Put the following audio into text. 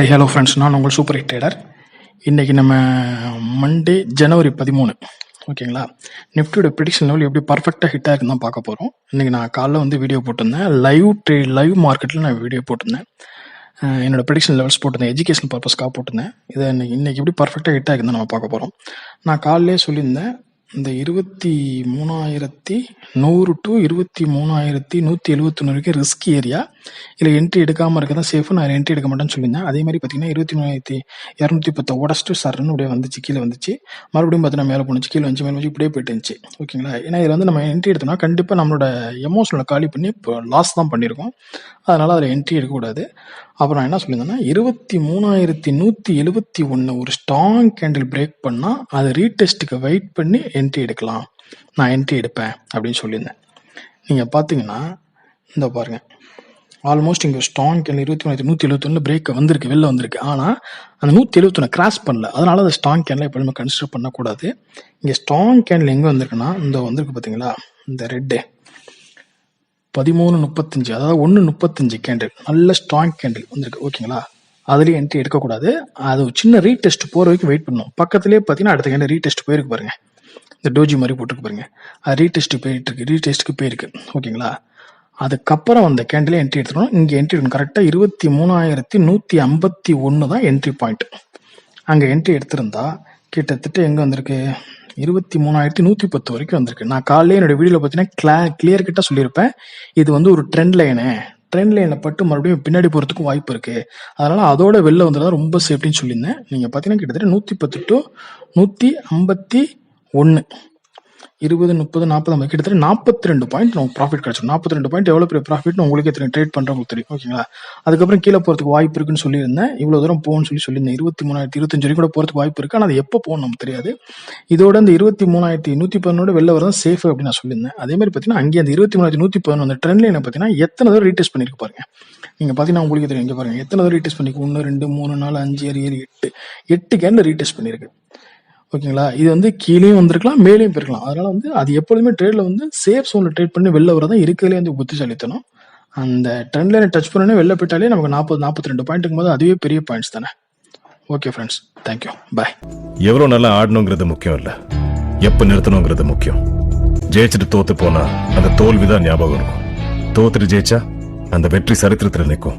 Hi hello friends, நான் உங்கள் super hit trader. இன்றைக்கி நம்ம மண்டே ஜனவரி 13 ஓகேங்களா. நிஃப்டியோட ப்ரிடிக்ஷன் லெவல் எப்படி பர்ஃபெக்டாக ஹிட்டாக இருக்குன்னு தான் பார்க்க போகிறோம். இன்றைக்கி நான் காலைல வந்து வீடியோ போட்டிருந்தேன், லைவ் மார்க்கெட்டில் நான் வீடியோ போட்டிருந்தேன். என்னோடய ப்ரிடிக்ஷன் லெவல்ஸ் போட்டிருந்தேன், எஜுகேஷன் பர்பஸ்க்காக போட்டிருந்தேன். இதை இன்றைக்கி எப்படி பர்ஃபெக்டாக ஹிட்டாக இருக்குன்னு நம்ம பார்க்க போகிறோம். நான் காலையிலே சொல்லியிருந்தேன், இந்த 23,100 to 23,171 வரைக்கும் ரிஸ்க் ஏரியா, இல்லை என்ட்ரி எடுக்காமல் இருக்க தான் சேஃபு. நான் என்ட்ரி எடுக்க மாட்டேன்னு சொல்லியிருந்தேன். அதே மாதிரி பார்த்தீங்கன்னா 23,210 உடச்சிட்டு சரன்னு அப்படியே வந்துச்சு, கீழே வந்துச்சு. மறுபடியும் பார்த்தீங்கன்னா மேலே போணுச்சு, கீழே வந்துச்சு, மேலே வச்சு இப்படியே போயிட்டு இருந்துச்சு. ஓகேங்களா. ஏன்னா இதில் வந்து நம்ம என்ட்ரி எடுத்தோம்னா கண்டிப்பாக நம்மளோட எமோஷனலை காலி பண்ணி இப்போ லாஸ் தான் பண்ணியிருக்கோம். அதனால் அதில் என்ட்ரி எடுக்கக்கூடாது. அப்புறம் நான் என்ன சொல்லியிருந்தேன்னா 23,171 ஒரு ஸ்ட்ராங் கேண்டில் பிரேக் பண்ணால் அது ரீடெஸ்ட்டுக்கு வெயிட் பண்ணி என்ட்ரி எடுக்கலாம், நான் என்ட்ரி எடுப்பேன் அப்படின்னு சொல்லியிருந்தேன். நீங்கள் பார்த்தீங்கன்னா இந்த பாருங்கள், ஆல்மோஸ்ட் இங்கே ஸ்ட்ராங் கேண்டில் 23,171 பிரேக் வந்திருக்கு, வெளில வந்திருக்கு. ஆனால் அந்த 171 கிராஸ் பண்ணல. அதனால அந்த ஸ்ட்ராங் கேண்டில் எப்பொழுதுமே கன்சிடர் பண்ணக்கூடாது. இங்கே ஸ்ட்ராங் கேண்டில் எங்கே வந்திருக்குன்னா இந்த வந்திருக்கு பார்த்தீங்களா, இந்த ரெட்டு 13.35, அதாவது 1.35 கேண்டில், நல்ல ஸ்ட்ராங் கேண்டில் வந்திருக்கு. ஓகேங்களா. அதுலேயும் என்ட்ரி எடுக்கக்கூடாது. அது ஒரு சின்ன ரீடெஸ்ட் போகிற வரைக்கும் வெயிட் பண்ணணும். பக்கத்துலேயே பார்த்தீங்கன்னா அடுத்த கேண்டில் ரீடெஸ்ட் போயிருக்கு பாருங்க, இந்த டோஜி மாதிரி போட்டுருக்கு பாருங்க, அது ரீடெஸ்ட்டுக்கு போயிருக்கு. ஓகேங்களா. அதுக்கப்புறம் அந்த கேண்டில் என்ட்ரி எடுத்துக்கணும். இங்கே என்ட்ரி எடுக்கணும். கரெக்டாக 23,151 தான் என்ட்ரி பாயிண்ட். அங்கே என்ட்ரி எடுத்திருந்தா கிட்டத்தட்ட எங்கே வந்திருக்கு, 23,110 வரைக்கும் வந்திருக்கு. நான் காலையிலே என்னோட வீடியோவில் பார்த்தீங்கன்னா கிளியர் கிட்ட சொல்லியிருப்பேன், இது வந்து ஒரு ட்ரெண்ட் லைனில் பட்டு மறுபடியும் பின்னாடி போகிறதுக்கும் வாய்ப்பு இருக்குது. அதனால் அதோட வெளில வந்தது ரொம்ப சேஃப்டின்னு சொல்லியிருந்தேன். நீங்கள் பார்த்தீங்கன்னா கிட்டத்தட்ட 110 to 151, 20, 30, 40, கிட்டத்தட்ட 42 பாயிண்ட் நமக்கு ப்ராஃபிட் கிடைச்சிடும். 42 பாயிண்ட் எவ்வளோ பெரிய ப்ராஃபிட்னு உங்களுக்கே தெரியும், ட்ரேட் பண்ணுறவங்களுக்கு தெரியும். ஓகேங்களா. அதுக்கப்புறம் கீழே போகிறதுக்கு வாய்ப்பு இருக்குன்னு சொல்லியிருந்தேன். இவ்வளோ தூரம் போகணும்னு சொல்லியிருந்தேன். 23,025 வரைக்கும் கூட போகிறதுக்கு வாய்ப்பு இருக்குது. ஆனால் அது எப்போ போகணும் நமக்கு தெரியாது. இதோட அந்த 23,111 வெளில வரதான் சேஃப் அப்படின்னு நான் சொல்லியிருந்தேன். அதே மாதிரி பார்த்தீங்கன்னா அங்கே அந்த 23,111 அந்த ட்ரெண்ட் லைனை பார்த்தீங்கன்னா எத்தனை தடவை ரீடெஸ்ட் பண்ணியிருக்கு பாருங்க. நீங்கள் பார்த்தீங்கன்னா உங்களுக்கு தெரியும், இங்கே பாருங்க எத்தனை தடவை ரீடெஸ்ட் பண்ணிருக்கு. 1, 2, 3, 4, 5, 6, 7, 8 கேண்டில் ரீடெஸ்ட் பண்ணியிருக்கு. ஓகேங்களா. இது வந்து கீழேயும் வந்திருக்கலாம், மேலேயும் போயிருக்கலாம். அதனால வந்து அது எப்பொழுதுமே ட்ரேட்ல வந்து சேஃப் சோனில் ட்ரேட் பண்ணி வெளில வரதான் இருக்கிறதுலே வந்து புத்திசாலித்தனம். அந்த ட்ரெண்ட் லைனை டச் பண்ணனே வெளில போயிட்டாலே நமக்கு 42 பாயிண்ட்டுக்கும் போது அதுவே பெரிய பாயிண்ட்ஸ் தானே. ஓகே ஃப்ரெண்ட்ஸ், தேங்க்யூ, பாய். எவ்வளோ நல்லா ஆடணுங்கிறது முக்கியம் இல்லை, எப்போ நிறுத்தணுங்கிறது முக்கியம். ஜெயிச்சுட்டு தோத்து போனா அந்த தோல்விதான் ஞாபகம் இருக்கும். தோத்துட்டு ஜெயிச்சா அந்த வெற்றி சரித்திரத்தில் நிற்கும்.